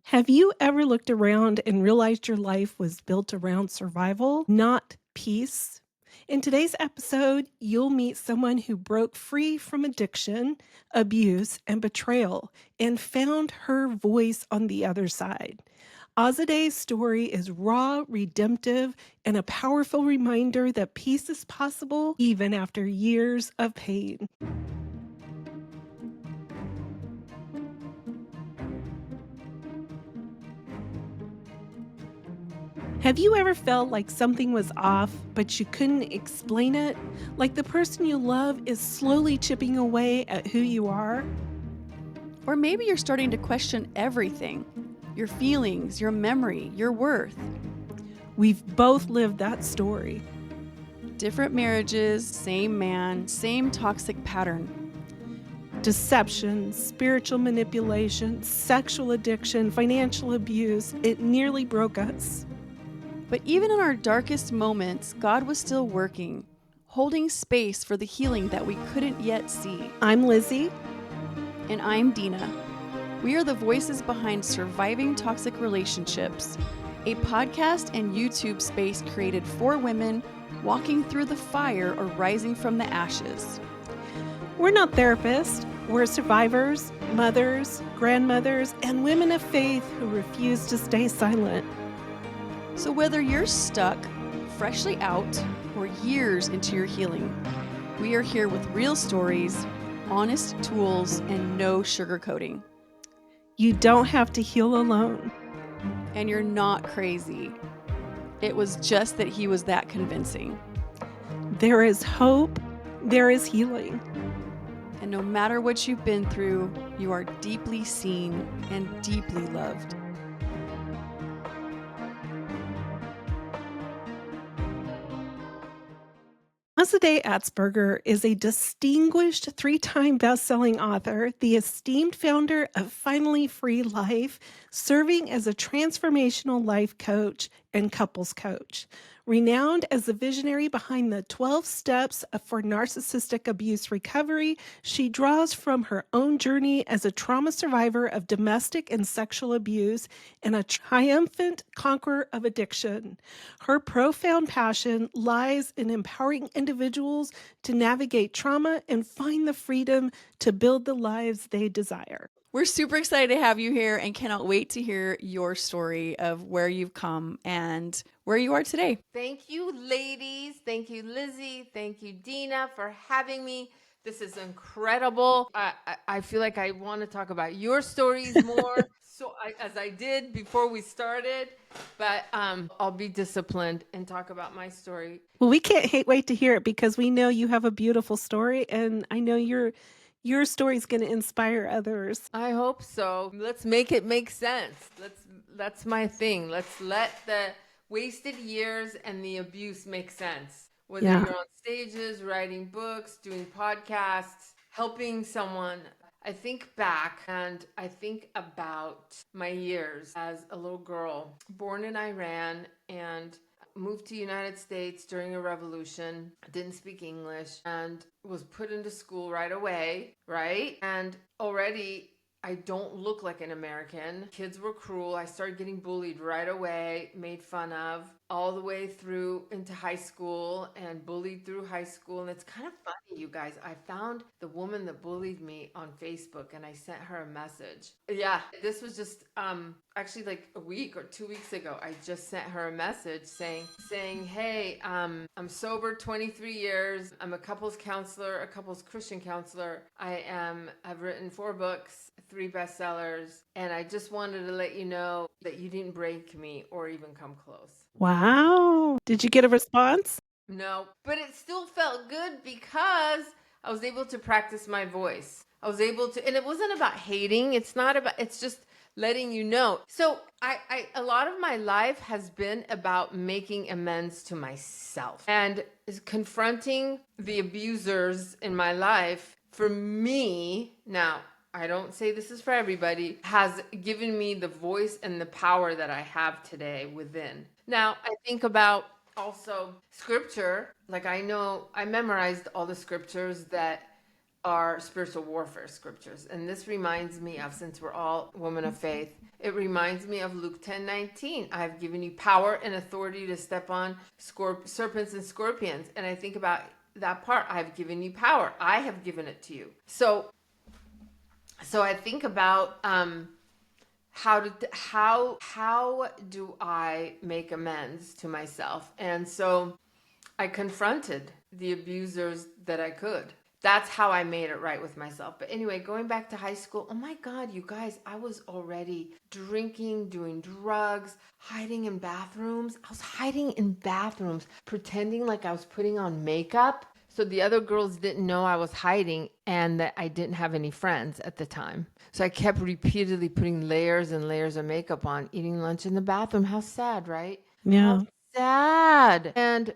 Have you ever looked around and realized your life was built around survival, not peace? In today's episode, you'll meet someone who broke free from addiction, abuse, and betrayal and found her voice on the other side. Azadeh's story is raw, redemptive, and a powerful reminder that peace is possible even after years of pain. Have you ever felt like something was off, but you couldn't explain it? Like the person you love is slowly chipping away at who you are? Or maybe you're starting to question everything: your feelings, your memory, your worth. We've both lived that story. Different marriages, same man, same toxic pattern. Deception, spiritual manipulation, sexual addiction, financial abuse, it nearly broke us. But even in our darkest moments, God was still working, holding space for the healing that we couldn't yet see. I'm Lizzie. And I'm Dina. We are the voices behind Surviving Toxic Relationships, a podcast and YouTube space created for women walking through the fire or rising from the ashes. We're not therapists. We're survivors, mothers, grandmothers, and women of faith who refuse to stay silent. So whether you're stuck, freshly out, or years into your healing, we are here with real stories, honest tools, and no sugarcoating. You don't have to heal alone. And you're not crazy. It was just that he was that convincing. There is hope. There is healing. And no matter what you've been through, you are deeply seen and deeply loved. Azadeh Atzberger is a distinguished three-time best-selling author, the esteemed founder of Finally Free Life, serving as a transformational life coach and couples coach. Renowned as the visionary behind the 12 steps for narcissistic abuse recovery, she draws from her own journey as a trauma survivor of domestic and sexual abuse and a triumphant conqueror of addiction. Her profound passion lies in empowering individuals to navigate trauma and find the freedom to build the lives they desire. We're super excited to have you here and cannot wait to hear your story of where you've come and where you are today. Thank you, ladies. Thank you, Lizzie. Thank you, Dina, for having me. This is incredible. I feel like I want to talk about your stories more, as I did before we started. But I'll be disciplined and talk about my story. Well, we can't wait to hear it because we know you have a beautiful story, and I know your story is going to inspire others. I hope so. Let's make it make sense. That's my thing. Let's let the wasted years and the abuse make sense. Whether you're on stages, writing books, doing podcasts, helping someone. I think back and I think about my years as a little girl, born in Iran and moved to United States during a revolution, didn't speak English, and was put into school right away, right? And already I don't look like an American. Kids were cruel. I started getting bullied right away, made fun of, all the way through into high school and bullied through high school. And it's kind of funny, you guys. I found the woman that bullied me on Facebook and I sent her a message. Yeah, this was just actually like a week or 2 weeks ago. I just sent her a message saying, hey, I'm sober 23 years. I'm a couples counselor, a couples Christian counselor. I've written 4 books, 3 bestsellers, and I just wanted to let you know that you didn't break me or even come close. Wow. Did you get a response? No, but it still felt good because I was able to practice my voice. I was able to, and it wasn't about hating. It's just letting you know. So a lot of my life has been about making amends to myself and is confronting the abusers in my life. For me, now, I don't say this is for everybody, has given me the voice and the power that I have today within. Now, I think about also scripture. Like I know I memorized all the scriptures that are spiritual warfare scriptures. And this reminds me of, since we're all women of faith, it reminds me of Luke 10:19. I've given you power and authority to step on serpents and scorpions. And I think about that part. I've given you power. I have given it to you. So I think about how do I make amends to myself? And so I confronted the abusers that I could. That's how I made it right with myself. But anyway, going back to high school, oh my God, you guys, I was already drinking, doing drugs, hiding in bathrooms. I was hiding in bathrooms, pretending like I was putting on makeup. So the other girls didn't know I was hiding and that I didn't have any friends at the time. So I kept repeatedly putting layers and layers of makeup on, eating lunch in the bathroom. How sad, right? Yeah. How sad. And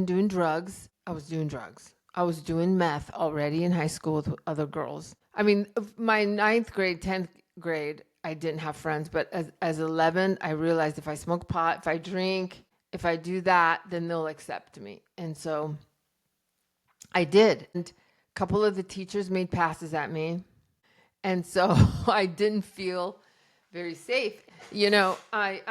doing drugs. I was doing drugs. I was doing meth already in high school with other girls. I mean, my 9th grade, 10th grade, I didn't have friends. But as 11, I realized if I smoke pot, if I drink, if I do that, then they'll accept me. And so I did. And a couple of the teachers made passes at me. And so I didn't feel very safe. You know, I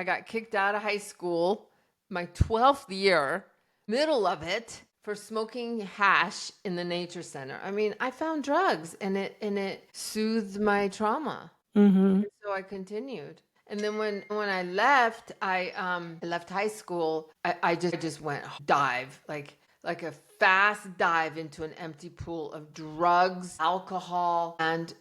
got kicked out of high school my 12th year, middle of it, for smoking hash in the nature center. I mean, I found drugs and it soothed my trauma. Mm-hmm. So I continued. And then when I left, I left high school, I just went dive, like a fast dive into an empty pool of drugs, alcohol, and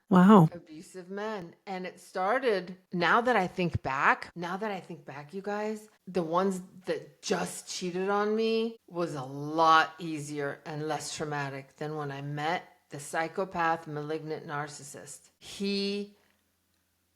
Wow. abusive men. And it started, now that I think back, you guys, the ones that just cheated on me was a lot easier and less traumatic than when I met the psychopath, malignant narcissist.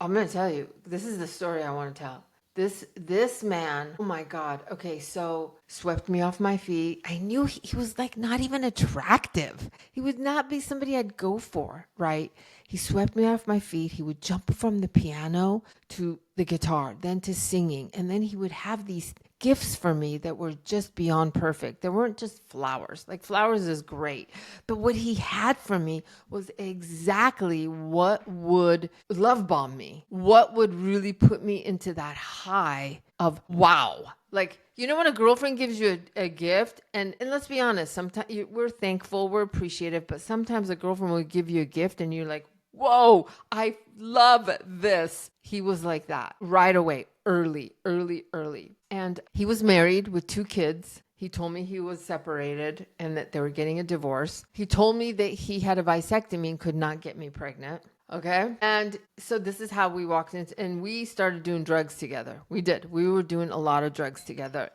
I'm going to tell you, this is the story I want to tell. This man, oh my God. Okay, so swept me off my feet. I knew he was like not even attractive. He would not be somebody I'd go for, right? He swept me off my feet. He would jump from the piano to the guitar, then to singing. And then he would have these gifts for me that were just beyond perfect. They weren't just flowers. Like flowers is great. But what he had for me was exactly what would love bomb me. What would really put me into that high of wow. Like, you know, when a girlfriend gives you a gift, and let's be honest, sometimes we're thankful, we're appreciative, but sometimes a girlfriend will give you a gift and you're like, whoa, I love this. He was like that right away, early. And he was married with 2 kids. He told me he was separated and that they were getting a divorce. He told me that he had a vasectomy and could not get me pregnant. Okay. And so this is how we walked into, and we started doing drugs together. We did. We were doing a lot of drugs together.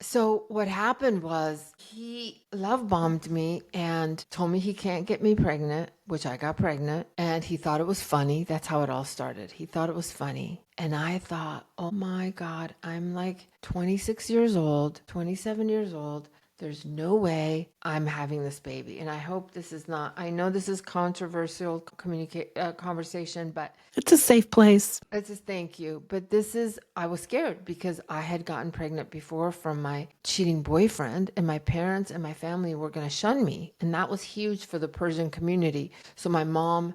So what happened was he love bombed me and told me he can't get me pregnant, which I got pregnant. And he thought it was funny. That's how it all started. He thought it was funny. And I thought, oh my God, I'm like 26 years old, 27 years old. There's no way I'm having this baby. And I hope this is not, I know this is controversial conversation, but It's a safe place. I just thank you. But I was scared because I had gotten pregnant before from my cheating boyfriend, and my parents and my family were going to shun me. And that was huge for the Persian community. So my mom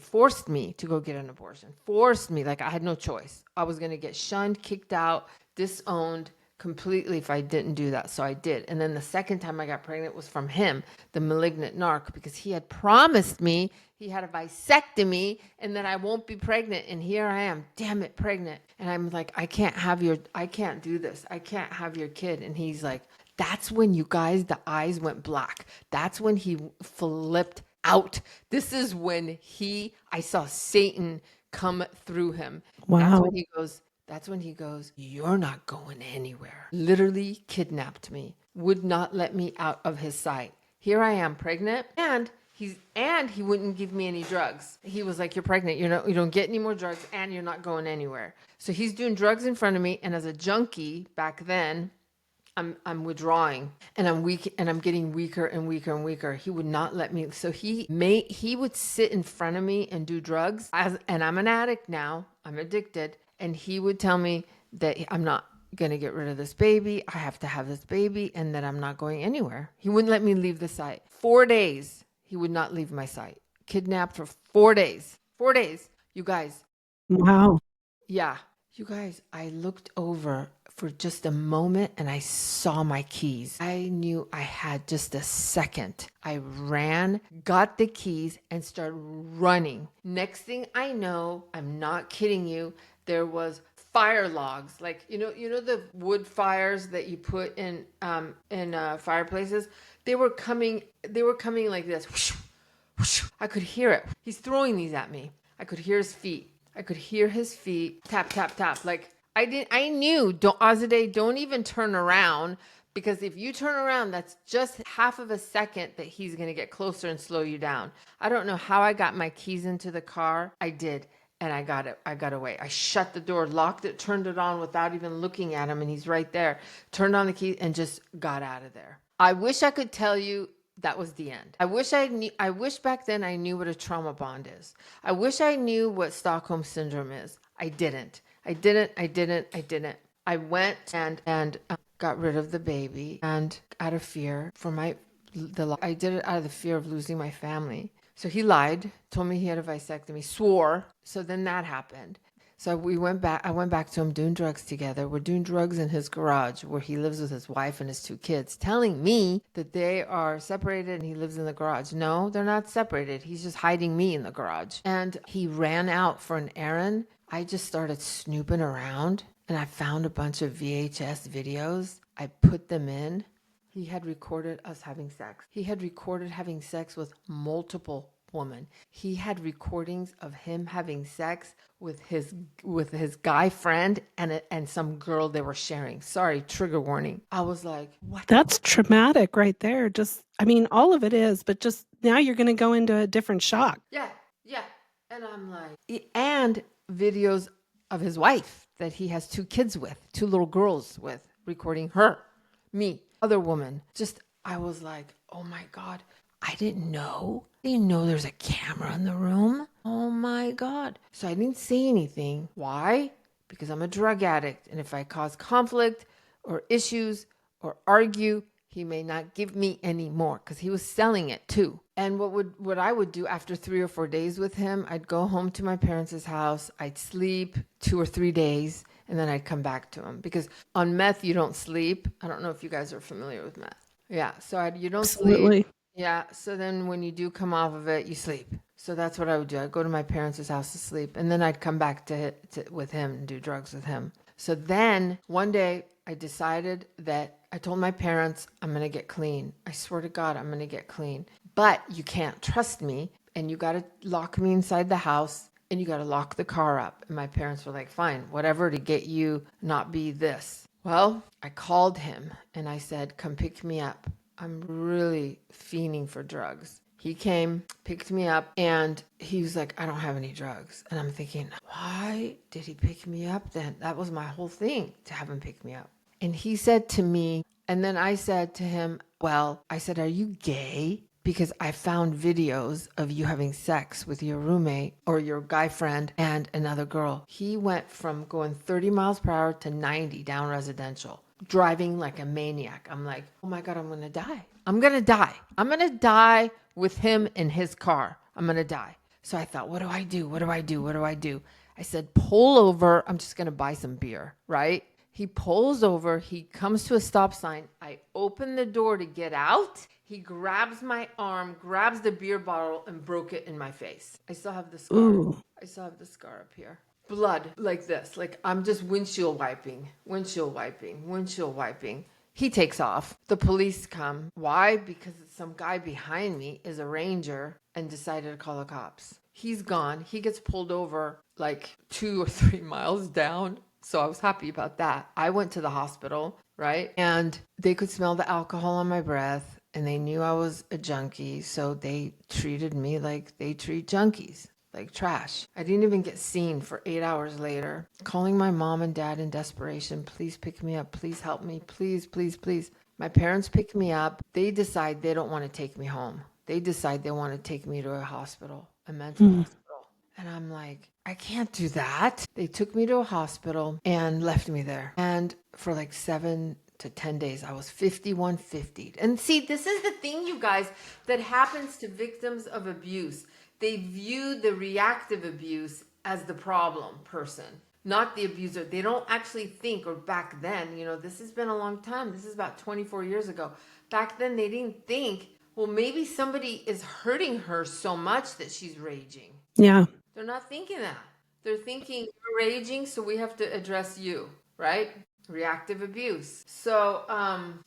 forced me to go get an abortion, forced me, like I had no choice. I was going to get shunned, kicked out, disowned completely if I didn't do that. So I did. And then the second time I got pregnant was from him, the malignant narc, because he had promised me he had a vasectomy and that I won't be pregnant. And here I am, damn it, pregnant. And I'm like, I can't do this. I can't have your kid. And he's like, that's when you guys, the eyes went black. That's when he flipped out. This is when I saw Satan come through him. Wow. That's when he goes, you're not going anywhere. Literally kidnapped me, would not let me out of his sight. Here I am pregnant, and he wouldn't give me any drugs. He was like, you're pregnant. You don't get any more drugs, and you're not going anywhere. So he's doing drugs in front of me. And as a junkie back then, I'm withdrawing and I'm weak and I'm getting weaker and weaker and weaker. He would not let me. So he would sit in front of me and do drugs and I'm an addict now. I'm addicted. And he would tell me that I'm not going to get rid of this baby. I have to have this baby, and that I'm not going anywhere. He wouldn't let me leave the site. 4 days, he would not leave my site. Kidnapped for 4 days. 4 days. You guys, Wow. yeah. You guys, I looked over for just a moment and I saw my keys. I knew I had just a second. I ran, got the keys, and started running. Next thing I know, I'm not kidding you, there was fire logs, like the wood fires that you put in fireplaces. They were coming like this. Whoosh, whoosh. I could hear it. He's throwing these at me. I could hear his feet. I could hear his feet tap, tap, tap. Like I knew, Azadeh, don't even turn around, because if you turn around, that's just half of a second that he's going to get closer and slow you down. I don't know how I got my keys into the car. I did. And I got it. I got away. I shut the door, locked it, turned it on without even looking at him. And he's right there. Turned on the key and just got out of there. I wish I could tell you that was the end. I wish back then I knew what a trauma bond is. I wish I knew what Stockholm syndrome is. I didn't. I went and got rid of the baby, and out of fear for I did it out of the fear of losing my family. So he lied, told me he had a vasectomy, swore. So then that happened. So I went back to him doing drugs together. We're doing drugs in his garage where he lives with his wife and his 2 kids, telling me that they are separated and he lives in the garage. No, they're not separated. He's just hiding me in the garage. And he ran out for an errand. I just started snooping around and I found a bunch of VHS videos. I put them in. He had recorded us having sex. He had recorded having sex with multiple women. He had recordings of him having sex with his guy friend and some girl they were sharing. Sorry, trigger warning. I was like, what? That's traumatic right there. All of it is, but just now you're going to go into a different shock. Yeah. And I'm like, and videos of his wife that he has 2 kids with, 2 little girls with, recording her, me, other woman. I was like, oh my God, I didn't know. There's a camera in the room. Oh my God. So I didn't say anything. Why? Because I'm a drug addict. And if I cause conflict or issues or argue, he may not give me any more, because he was selling it too. And what I would do after 3 or 4 days with him, I'd go home to my parents' house. I'd sleep 2 or 3 days, and then I'd come back to him. Because on meth, you don't sleep. I don't know if you guys are familiar with meth. Yeah. So you don't Absolutely. sleep. Yeah. So then when you do come off of it, you sleep. So that's what I would do. I'd go to my parents' house to sleep, and then I'd come back with him and do drugs with him. So then one day I decided that I told my parents, I'm going to get clean. I swear to God, I'm going to get clean. But you can't trust me, and you got to lock me inside the house, and you got to lock the car up. And my parents were like, fine, whatever to get you not be this. Well, I called him and I said, come pick me up. I'm really fiending for drugs. He came, picked me up, and he was like, I don't have any drugs. And I'm thinking, why did he pick me up then? That was my whole thing, to have him pick me up. And he said to me, and then I said to him, I said, are you gay? Because I found videos of you having sex with your roommate or your guy friend and another girl. He went from going 30 miles per hour to 90 down residential, driving like a maniac. I'm like, oh my God, I'm going to die. I'm going to die with him in his car. I'm going to die. So I thought, what do I do? I said, pull over. I'm just going to buy some beer, right? He pulls over. He comes to a stop sign. I open the door to get out. He grabs my arm, grabs the beer bottle, and broke it in my face. I still have the scar. Ooh. I still have the scar up here. Blood like this. Like I'm just windshield wiping. He takes off. The police come. Why? Because some guy behind me is a ranger and decided to call the cops. He's gone. He gets pulled over like 2 or 3 miles down. So I was happy about that. I went to the hospital, right? And they could smell the alcohol on my breath, and they knew I was a junkie. So they treated me like they treat junkies, like trash. I didn't even get seen for 8 hours later. Calling my mom and dad in desperation, please pick me up. Please help me. Please. My parents pick me up. They decide they don't want to take me home. They decide they want to take me to a hospital, a mental hospital. And I'm like, I can't do that. They took me to a hospital and left me there. And for like 7 to 10 days, I was 5150. And see, this is the thing, you guys, that happens to victims of abuse. They view the reactive abuse as the problem person, not the abuser. They don't actually think, or back then, this has been a long time. This is about 24 years ago. Back then, they didn't think, well, maybe somebody is hurting her so much that she's raging. Yeah. They're not thinking that. They're thinking, you're raging, so we have to address you, right? Reactive abuse. So,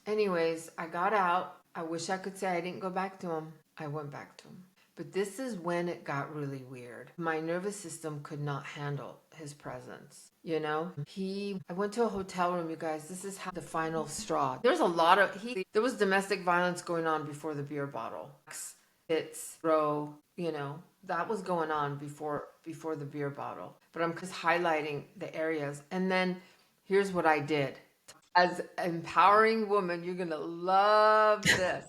anyways, I got out. I wish I could say I didn't go back to him. I went back to him. But this is when it got really weird. My nervous system could not handle his presence. I went to a hotel room, you guys. This is how the final straw. There was domestic violence going on before the beer bottle. It's that was going on before the beer bottle. But I'm just highlighting the areas. And then here's what I did. As an empowering woman, you're going to love this.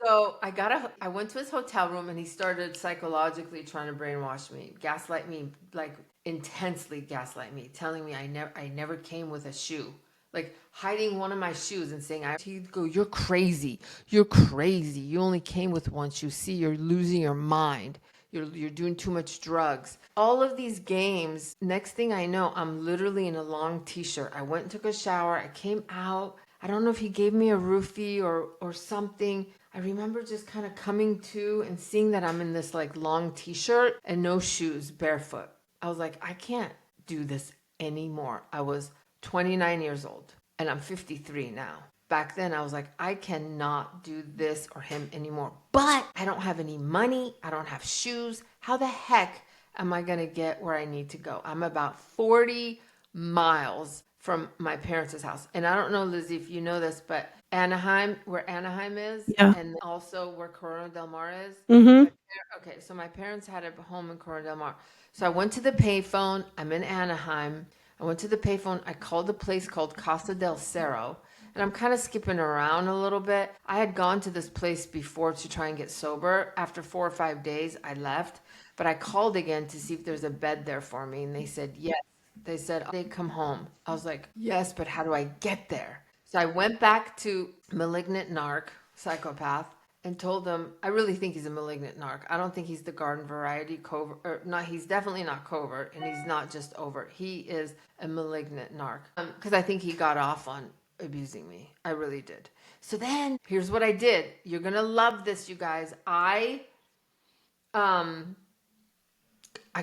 So I went to his hotel room and he started psychologically trying to brainwash me, gaslight me, like intensely gaslight me, telling me I never came with a shoe, like hiding one of my shoes and saying, he'd go, you're crazy. You're crazy. You only came with one shoe. See, you're losing your mind. You're doing too much drugs. All of these games. Next thing I know, I'm literally in a long t-shirt. I went and took a shower. I came out. I don't know if he gave me a roofie or something. I remember just kind of coming to and seeing that I'm in this like long t-shirt and no shoes, barefoot. I was like, I can't do this anymore. I was 29 years old and I'm 53 now. Back then I was like, I cannot do this or him anymore. But I don't have any money. I don't have shoes. How the heck am I going to get where I need to go? I'm about 40 miles from my parents' house. And I don't know, Lizzie, if you know this, but Anaheim, where Anaheim is, Yeah. and also where Corona del Mar is. Mm-hmm. Okay, so my parents had a home in Corona del Mar. So I went to the payphone. I'm in Anaheim. I went to the payphone. I called a place called Casa del Cerro. And I'm kind of skipping around a little bit. I had gone to this place before to try and get sober. After 4 or 5 days, I left. But I called again to see if there's a bed there for me. And they said, yes. They said, they come home. I was like, yes, but how do I get there? So I went back to malignant narc, psychopath, and told them, I really think he's a malignant narc. I don't think he's the garden variety covert, or not. He's definitely not covert, and he's not just overt. He is a malignant narc. Because I think he got off on abusing me. I really did. So then, here's what I did. You're gonna love this, you guys. I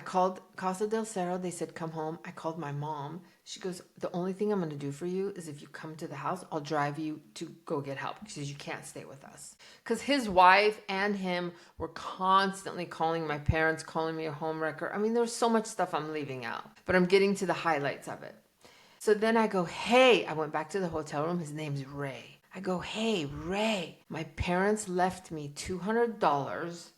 called Casa del Cerro. They said, come home. I called my mom. She goes, the only thing I'm going to do for you is if you come to the house, I'll drive you to go get help. She says, you can't stay with us. Because his wife and him were constantly calling my parents, calling me a homewrecker. I mean, there's so much stuff I'm leaving out, but I'm getting to the highlights of it. So then I go, hey, I went back to the hotel room. His name's Ray. I go, hey, Ray, my parents left me $200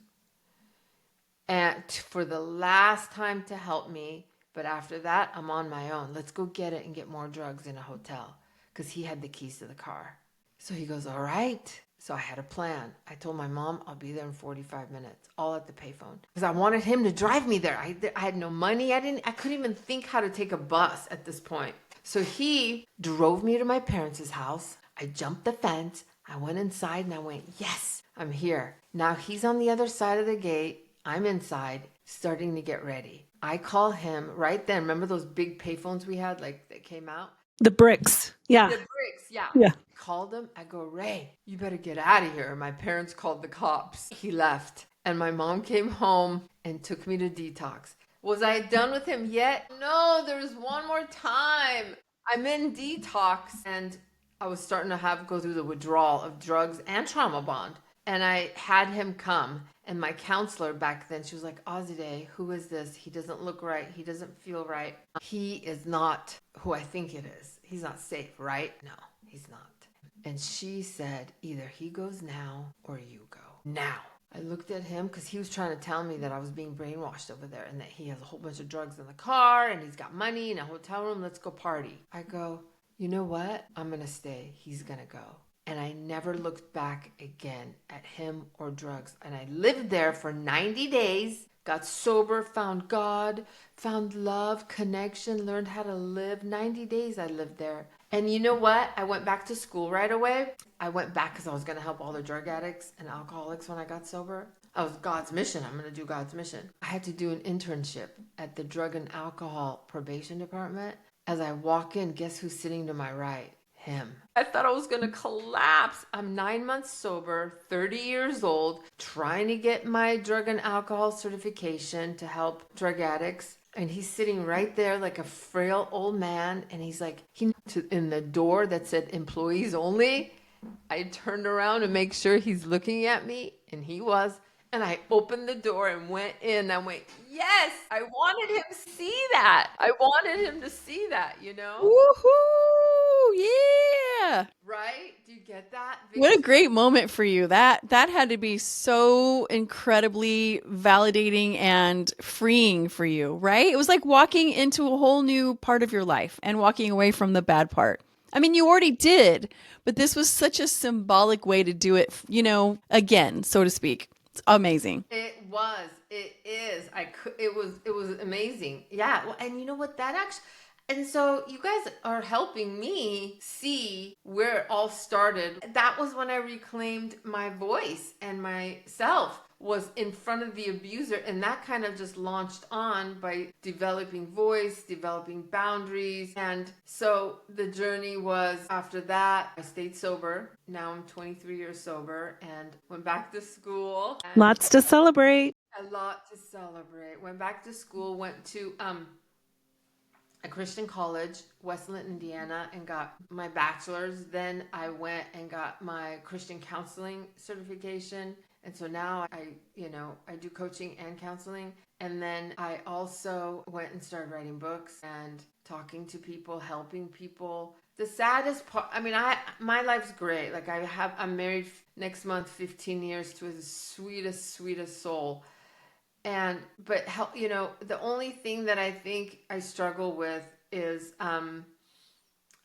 and for the last time to help me. But after that, I'm on my own. Let's go get it and get more drugs in a hotel. Because he had the keys to the car. So he goes, all right. So I had a plan. I told my mom, I'll be there in 45 minutes, all at the payphone. Because I wanted him to drive me there. I had no money. I couldn't even think how to take a bus at this point. So he drove me to my parents' house. I jumped the fence. I went inside and I went, yes, I'm here. Now he's on the other side of the gate. I'm inside, starting to get ready. I call him right then. Remember those big payphones we had, like that came out? The bricks. Yeah. The bricks, yeah. Yeah. Called him. I go, Ray, you better get out of here. My parents called the cops. He left. And my mom came home and took me to detox. Was I done with him yet? No, there's one more time. I'm in detox and I was starting to go through the withdrawal of drugs and trauma bond. And I had him come. And my counselor back then, she was like, Azadeh, who is this? He doesn't look right. He doesn't feel right. He is not who I think it is. He's not safe, right? No, he's not. And she said, either he goes now or you go now. I looked at him because he was trying to tell me that I was being brainwashed over there and that he has a whole bunch of drugs in the car and he's got money in a hotel room. Let's go party. I go, you know what? I'm going to stay. He's going to go. And I never looked back again at him or drugs. And I lived there for 90 days got sober, found God, found love, connection, learned how to live. 90 days I lived there. And you know what? I went back to school right away. I went back because I was going to help all the drug addicts and alcoholics when I got sober. I was God's mission. I'm going to do God's mission. I had to do an internship at the drug and alcohol probation department. As I walk in, guess who's sitting to my right? Him. I thought I was going to collapse. I'm 9 months sober, 30 years old, trying to get my drug and alcohol certification to help drug addicts. And he's sitting right there like a frail old man. And he's like, in the door that said employees only. I turned around to make sure he's looking at me, and he was. And I opened the door and went in. I went, yes, I wanted him to see that. I wanted him to see that, you know? Woohoo! Yeah. Right? Do you get that? What a great moment for you. That had to be so incredibly validating and freeing for you, right? It was like walking into a whole new part of your life and walking away from the bad part. I mean, you already did, but this was such a symbolic way to do it, again, so to speak. It's amazing. It was. It is. It was amazing. Yeah. Well, and you know what? That actually. And so you guys are helping me see where it all started. That was when I reclaimed my voice and myself was in front of the abuser. And that kind of just launched on by developing voice, developing boundaries. And so the journey was after that, I stayed sober. Now I'm 23 years sober and went back to school. Lots to celebrate. A lot to celebrate. Went back to school, went to a Christian college, Westland, Indiana, and got my bachelor's. Then I went and got my Christian counseling certification. And so now I do coaching and counseling. And then I also went and started writing books and talking to people, helping people. The saddest part, my life's great. Like I'm married next month, 15 years to the sweetest soul. But the only thing that I think I struggle with is some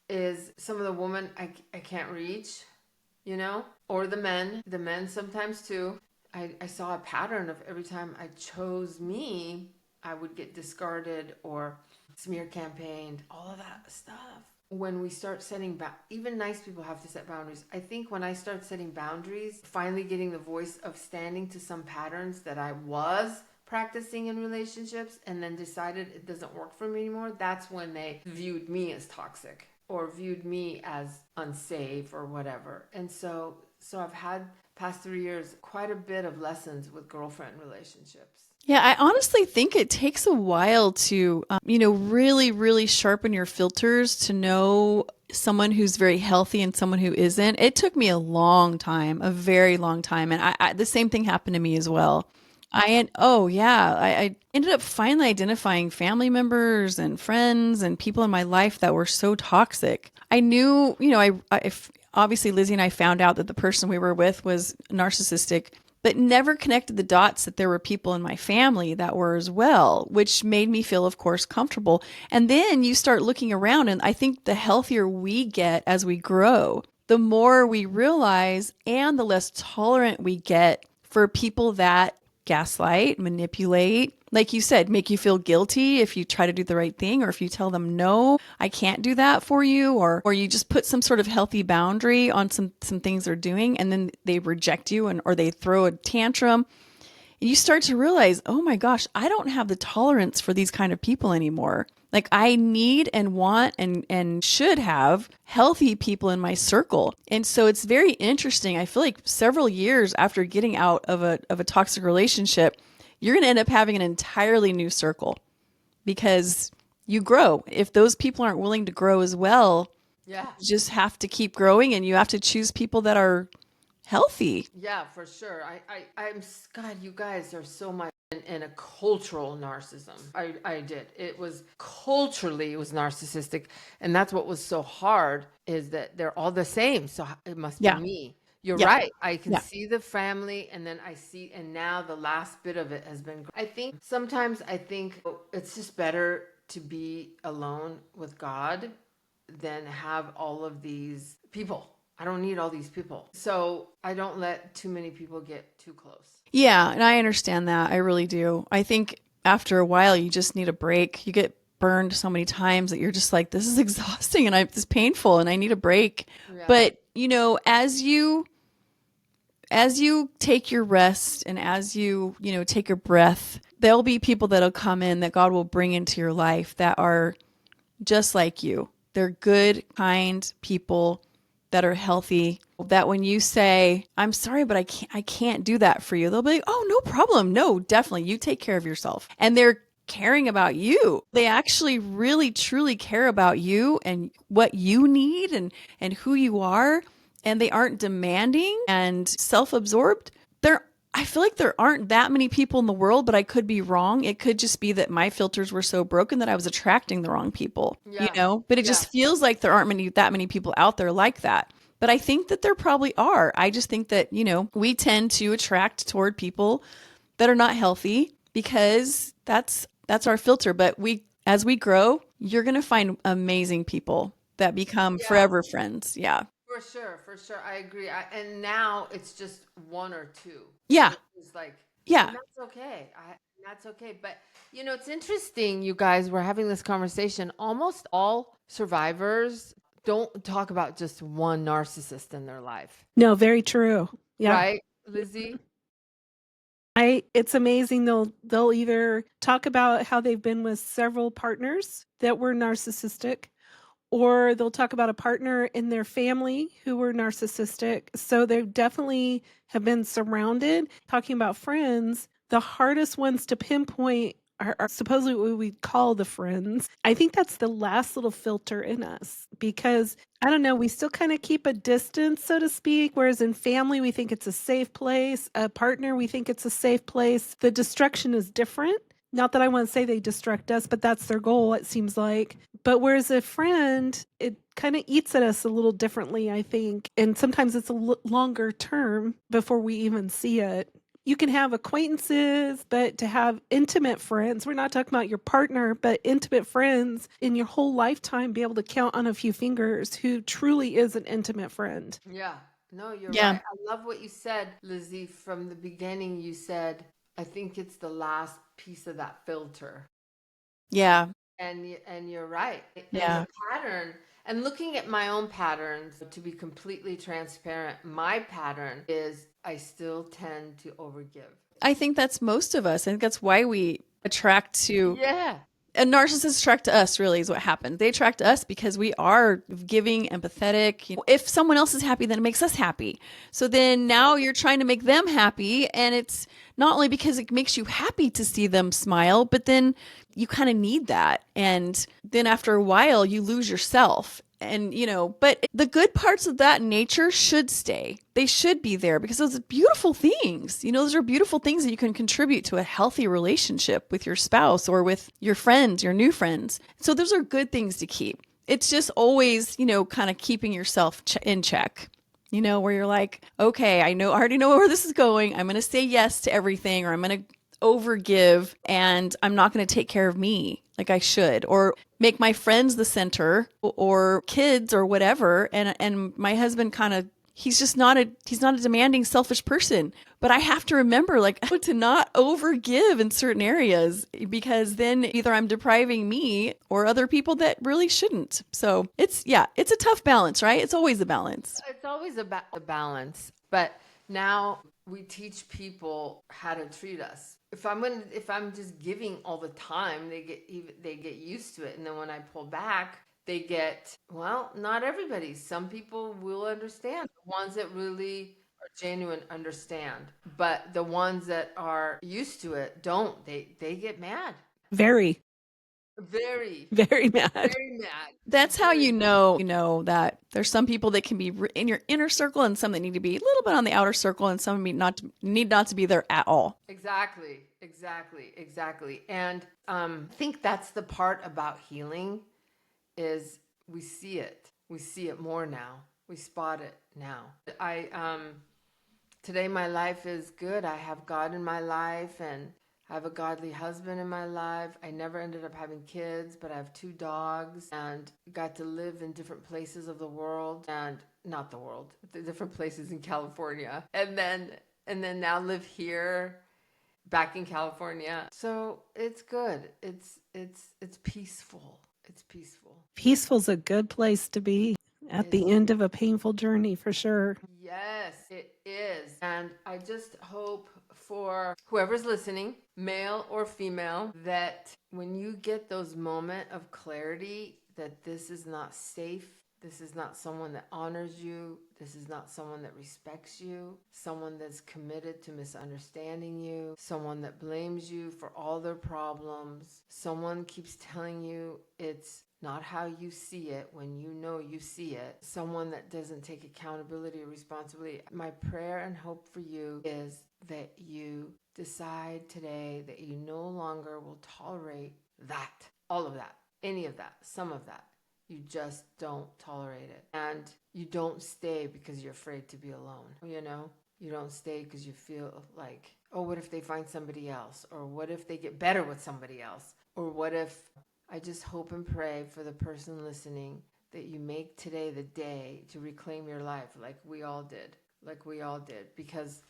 of the women I can't reach, or the men sometimes too. I saw a pattern of every time I chose me, I would get discarded or smear campaigned, all of that stuff. When we start setting even nice people have to set boundaries. I think when I start setting boundaries, finally getting the voice of standing to some patterns that I was practicing in relationships and then decided it doesn't work for me anymore, that's when they viewed me as toxic or viewed me as unsafe or whatever. And so I've had past 3 years quite a bit of lessons with girlfriend relationships. Yeah, I honestly think it takes a while to, really, really sharpen your filters to know someone who's very healthy and someone who isn't. It took me a long time, a very long time. And I the same thing happened to me as well. I ended up finally identifying family members and friends and people in my life that were so toxic. I knew, obviously Lizzie and I found out that the person we were with was narcissistic, but never connected the dots that there were people in my family that were as well, which made me feel, of course, comfortable. And then you start looking around, and I think the healthier we get as we grow, the more we realize and the less tolerant we get for people that gaslight, manipulate, like you said, make you feel guilty if you try to do the right thing, or if you tell them, no, I can't do that for you, or you just put some sort of healthy boundary on some things they're doing, and then they reject you or they throw a tantrum. And you start to realize, oh my gosh, I don't have the tolerance for these kind of people anymore. Like I need and want and should have healthy people in my circle. And so it's very interesting. I feel like several years after getting out of a toxic relationship, you're going to end up having an entirely new circle because you grow. If those people aren't willing to grow as well, you just have to keep growing, and you have to choose people that are healthy. Yeah, for sure. God, you guys are so much in a cultural narcissism. I did. It was narcissistic. And that's what was so hard, is that they're all the same. So it must be me. You're right. I can see the family, and then and now the last bit of it has been, I think it's just better to be alone with God than have all of these people. I don't need all these people. So I don't let too many people get too close. Yeah, and I understand that. I really do. I think after a while, you just need a break. You get burned so many times that you're just like, this is exhausting and this is painful and I need a break. Yeah. But, as you take your rest and as you take a breath, there'll be people that'll come in that God will bring into your life that are just like you. They're good, kind people that are healthy, that when you say, I'm sorry, but I can't do that for you, they'll be like, oh, no problem. No, definitely. You take care of yourself. And they're caring about you. They actually really, truly care about you and what you need and who you are. And they aren't demanding and self-absorbed. I feel like there aren't that many people in the world, but I could be wrong. It could just be that my filters were so broken that I was attracting the wrong people, Yeah. But it just feels like there aren't that many people out there like that. But I think that there probably are. I just think that, we tend to attract toward people that are not healthy because that's our filter. But as we grow, you're going to find amazing people that become forever friends. Yeah. For sure. I agree. And now it's just one or two. Yeah. It's like, Yeah. and that's okay. That's okay. But it's interesting, you guys, we're having this conversation. Almost all survivors don't talk about just one narcissist in their life. No, very true. Yeah. Right, Lizzie? It's amazing they'll either talk about how they've been with several partners that were narcissistic, or they'll talk about a partner in their family who were narcissistic. So they definitely have been surrounded. Talking about friends, the hardest ones to pinpoint are supposedly what we call the friends. I think that's the last little filter in us because I don't know, we still kind of keep a distance, so to speak. Whereas in family, we think it's a safe place. A partner, we think it's a safe place. The destruction is different. Not that I want to say they destruct us, but that's their goal, it seems like. But whereas a friend, it kind of eats at us a little differently, I think. And sometimes it's a longer term before we even see it. You can have acquaintances, but to have intimate friends, we're not talking about your partner, but intimate friends in your whole lifetime, be able to count on a few fingers who truly is an intimate friend. Yeah. No, you're Yeah. right. I love what you said, Lizzie. From the beginning, you said, I think it's the last piece of that filter. Yeah. And you're right. Yeah. And the pattern, and looking at my own patterns, to be completely transparent, my pattern is I still tend to overgive. I think that's most of us. I think that's why we attract to Yeah. a narcissist attract to us, really is what happens. They attract us because we are giving, empathetic. If someone else is happy, then it makes us happy. So then now you're trying to make them happy. And it's not only because it makes you happy to see them smile, but then you kind of need that. And then after a while, you lose yourself. And, but the good parts of that nature should stay. They should be there because those are beautiful things. Those are beautiful things that you can contribute to a healthy relationship with your spouse or with your friends, your new friends. So those are good things to keep. It's just always, kind of keeping yourself in check, where you're like, okay, I already know where this is going. I'm going to say yes to everything, or I'm going to overgive and I'm not going to take care of me like I should, or make my friends the center or kids or whatever. And my husband he's not a demanding, selfish person, but I have to remember to not overgive in certain areas because then either I'm depriving me or other people that really shouldn't. So it's a tough balance, right? It's always a balance. It's always about a balance. But now we teach people how to treat us. If I'm just giving all the time, they get used to it, and then when I pull back, they get, well, not everybody. Some people will understand. The ones that really are genuine understand, but the ones that are used to it don't. They get mad. Very, Very, very mad. very mad. That's how you know that there's some people that can be in your inner circle and some that need to be a little bit on the outer circle and some need not to be there at all. Exactly. And I think that's the part about healing is we see it. We see it more now. We spot it now. Today my life is good. I have God in my life and I have a godly husband in my life. I never ended up having kids, but I have 2 dogs and got to live in different places of the world. And not the world, the different places in California. And then now live here back in California. So it's good. It's peaceful. It's peaceful. Peaceful's a good place to be at the end of a painful journey, for sure. Yes, it is. And I just hope for whoever's listening, male or female, that when you get those moments of clarity, that this is not safe. This is not someone that honors you. This is not someone that respects you. Someone that's committed to misunderstanding you. Someone that blames you for all their problems. Someone keeps telling you it's not how you see it when you know you see it. Someone that doesn't take accountability or responsibility. My prayer and hope for you is that you decide today that you no longer will tolerate that, all of that, any of that, some of that. You just don't tolerate it. And you don't stay because you're afraid to be alone. You know, you don't stay because you feel like, oh, what if they find somebody else? Or what if they get better with somebody else? Or what if, I just hope and pray for the person listening that you make today the day to reclaim your life like we all did. Because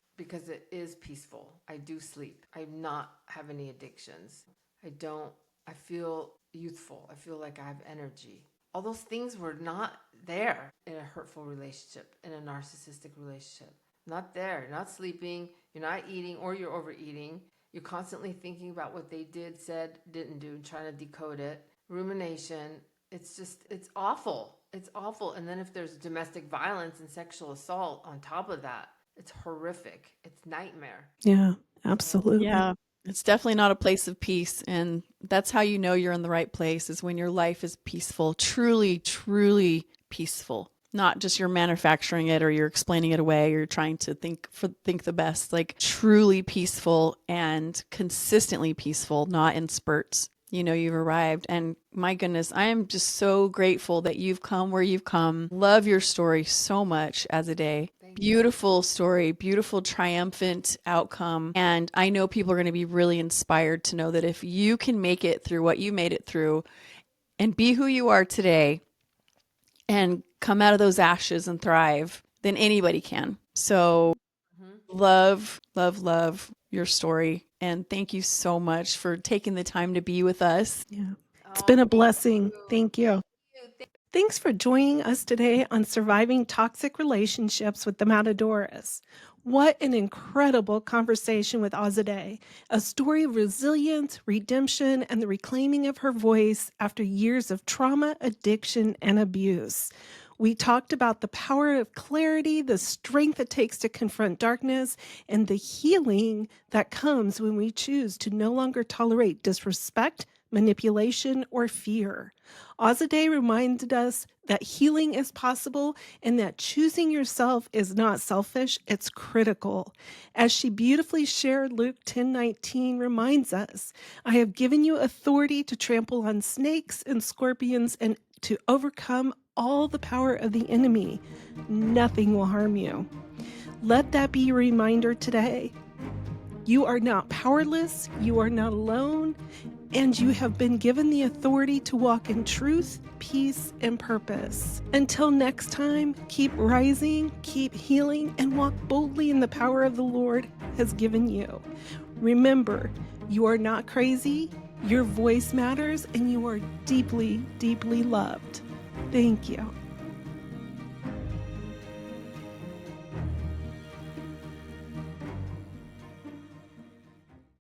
it is peaceful. I do sleep. I'm not have any addictions. I feel youthful. I feel like I have energy. All those things were not there in a hurtful relationship, in a narcissistic relationship. Not there. You're not sleeping. You're not eating, or you're overeating. You're constantly thinking about what they did, said, didn't do, trying to decode it. Rumination. It's awful. It's awful. And then if there's domestic violence and sexual assault on top of that, it's horrific. It's nightmare. Yeah, absolutely. Yeah. It's definitely not a place of peace. And that's how you know you're in the right place, is when your life is peaceful, truly, truly peaceful. Not just you're manufacturing it or you're explaining it away or you're trying to think the best, like truly peaceful and consistently peaceful, not in spurts. You know, you've arrived. And my goodness, I am just so grateful that you've come where you've come. Love your story so much, Azadeh. Beautiful story, beautiful triumphant outcome. And I know people are going to be really inspired to know that if you can make it through what you made it through and be who you are today and come out of those ashes and thrive, then anybody can. So love, love, love your story. And thank you so much for taking the time to be with us. Yeah. It's been a blessing. Thank you. Thanks for joining us today on Surviving Toxic Relationships with the Matadoras. What an incredible conversation with Azadeh, a story of resilience, redemption, and the reclaiming of her voice after years of trauma, addiction, and abuse. We talked about the power of clarity, the strength it takes to confront darkness, and the healing that comes when we choose to no longer tolerate disrespect, manipulation, or fear. Azadeh reminded us that healing is possible and that choosing yourself is not selfish, it's critical. As she beautifully shared, Luke 10:19 reminds us, I have given you authority to trample on snakes and scorpions and to overcome all the power of the enemy. Nothing will harm you. Let that be your reminder today. You are not powerless, you are not alone, and you have been given the authority to walk in truth, peace, and purpose. Until next time, keep rising, keep healing, and walk boldly in the power of the Lord has given you. Remember, you are not crazy, your voice matters, and you are deeply, deeply loved. Thank you.